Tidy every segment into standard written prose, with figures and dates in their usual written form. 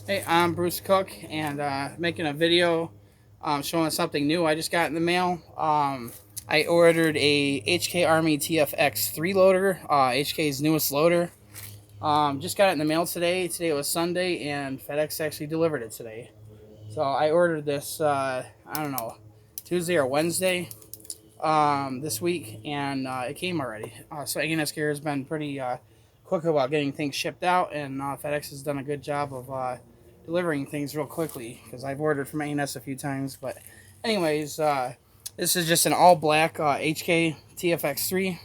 Hey, I'm Bruce Cook, and making a video showing something new I just got in the mail. I ordered a HK Army TFX3 loader, HK's newest loader. Just got it in the mail today. Today was Sunday, and FedEx actually delivered it today. So I ordered this, I don't know, Tuesday or Wednesday this week, and it came already. So ANS Gear has been pretty quick about getting things shipped out, and FedEx has done a good job of delivering things real quickly, because I've ordered from ANS a few times. But anyways, this is just an all black HK TFX3,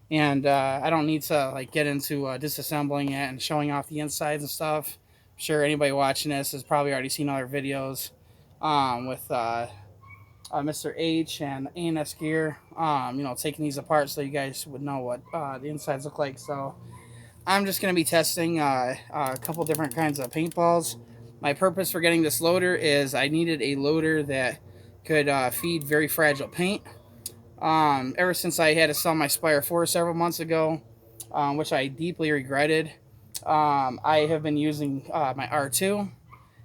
and I don't need to like get into disassembling it and showing off the insides and stuff. I'm sure anybody watching this has probably already seen other videos with Mr. H and ANS Gear, taking these apart so you guys would know what the insides look like. So I'm just going to be testing a couple different kinds of paintballs. My purpose for getting this loader is I needed a loader that could feed very fragile paint. Ever since I had to sell my Spire 4 several months ago, which I deeply regretted, I have been using my R2,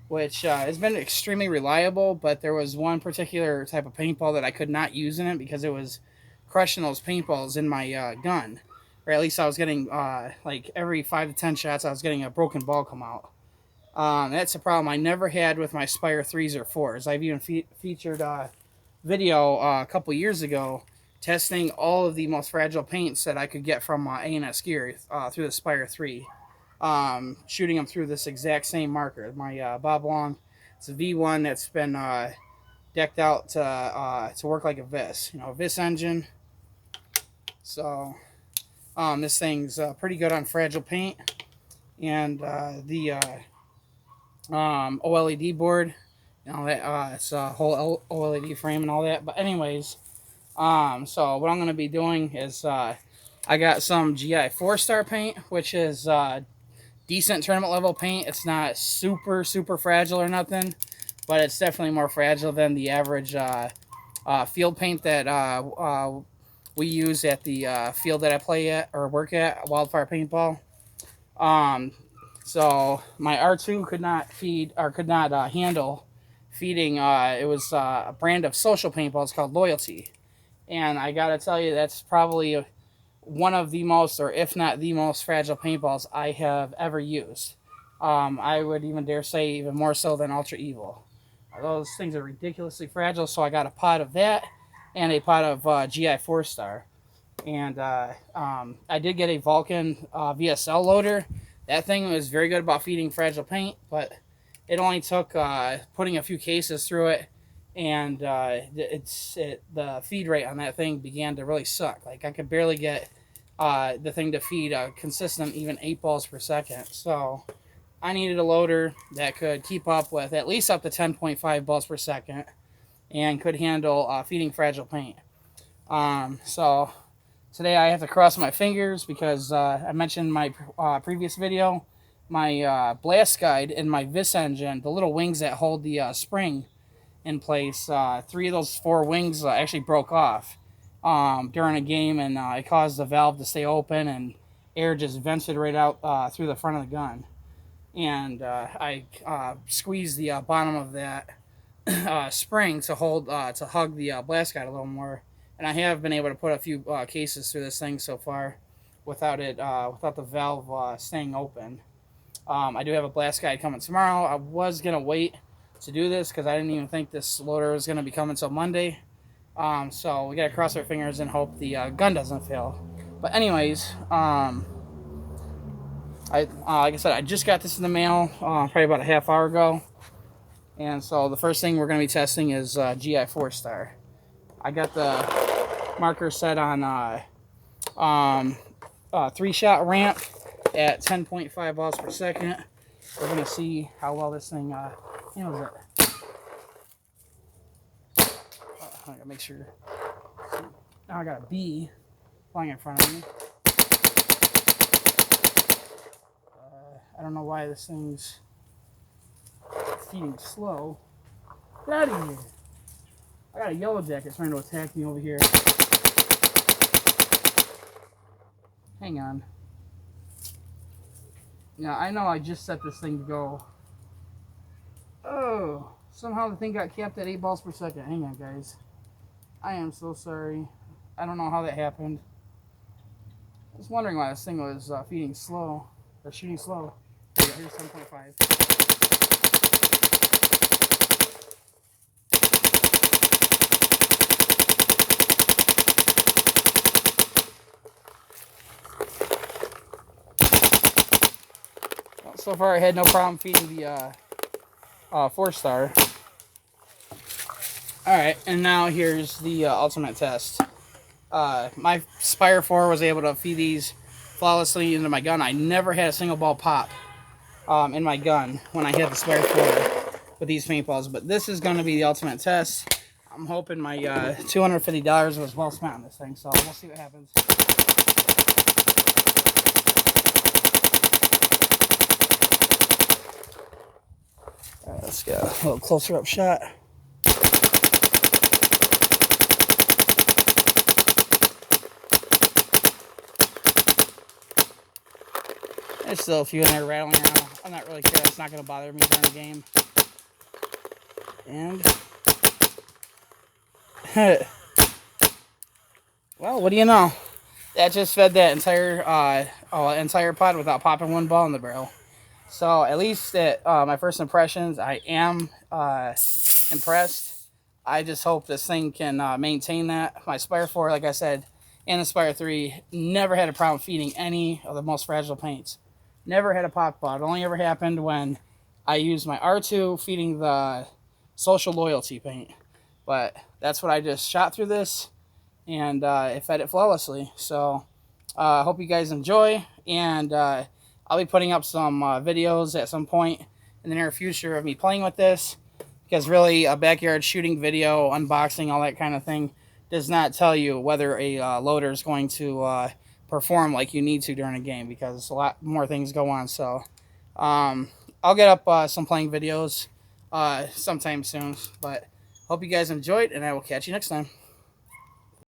which has been extremely reliable, but there was one particular type of paintball that I could not use in it because it was crushing those paintballs in my gun. Or at least I was getting, like, every 5 to 10 shots, I was getting a broken ball come out. That's a problem I never had with my Spire 3s or 4s. I've even featured a video a couple years ago testing all of the most fragile paints that I could get from ANS Gear through the Spire 3. Shooting them through this exact same marker, my Bob Long. It's a V1 that's been decked out to work like a VIS, VIS engine. So this thing's pretty good on fragile paint, and the OLED board, that it's a whole OLED frame and all that. But anyways, so what I'm going to be doing is I got some GI 4-star paint, which is decent tournament level paint. It's not super fragile or nothing, but it's definitely more fragile than the average field paint that we use at the field that I play at or work at, Wildfire Paintball. So my R2 could not feed or could not handle feeding. It was a brand of social paintballs called Loyalty, and I gotta tell you, that's probably one of the most, or if not the most fragile paintballs I have ever used. I would even dare say even more so than Ultra Evil. Those things are ridiculously fragile, so I got a pot of that and a pot of GI 4-star. And I did get a Vulcan VSL loader. That thing was very good about feeding fragile paint, but it only took putting a few cases through it, and the feed rate on that thing began to really suck. Like, I could barely get the thing to feed a consistent even 8 balls per second. So I needed a loader that could keep up with at least up to 10.5 balls per second and could handle feeding fragile paint. So today I have to cross my fingers because I mentioned in my previous video, my blast guide in my VIS engine, the little wings that hold the spring in place, 3 of those 4 wings actually broke off during a game, and it caused the valve to stay open, and air just vented right out through the front of the gun. And I squeezed the bottom of that spring to hug the blast guide a little more, and I have been able to put a few cases through this thing so far without the valve staying open. I do have a blast guide coming tomorrow. I was gonna wait to do this because I didn't even think this loader was gonna be coming until Monday. So we gotta cross our fingers and hope the gun doesn't fail. But anyways, like I said, I just got this in the mail probably about a half hour ago, and so the first thing we're gonna be testing is GI 4-star. I got the marker set on 3-shot ramp at 10.5 balls per second. We're gonna see how well this thing handles it. I gotta make sure. Now I got a bee flying in front of me. I don't know why this thing's feeding slow. Get out of here! I got a yellow jacket trying to attack me over here. Hang on. Yeah, I know I just set this thing to go. Oh, somehow the thing got capped at 8 balls per second. Hang on, guys. I am so sorry. I don't know how that happened. I was wondering why this thing was feeding slow, or shooting slow. Here's 7.5. So far, I had no problem feeding the 4-star. Alright, and now here's the ultimate test. My Spire 4 was able to feed these flawlessly into my gun. I never had a single ball pop in my gun when I had the Spire 4 with these paintballs. But this is going to be the ultimate test. I'm hoping my $250 was well spent on this thing, so we'll see what happens. Alright, let's get a little closer up shot. There's still a few in there rattling around. I'm not really sure. It's not going to bother me during the game. And well, what do you know? That just fed that entire pod without popping one ball in the barrel. So at least at my first impressions, I am impressed. I just hope this thing can maintain that. My Spire 4, like I said, and the Spire 3 never had a problem feeding any of the most fragile paints. Never had a pop ball. It only ever happened when I used my R2 feeding the social loyalty paint. But that's what I just shot through this, and it fed it flawlessly. So I hope you guys enjoy, and I'll be putting up some videos at some point in the near future of me playing with this, because really a backyard shooting video, unboxing, all that kind of thing does not tell you whether a loader is going to perform like you need to during a game, because a lot more things go on. So I'll get up some playing videos sometime soon, but hope you guys enjoyed, and I will catch you next time.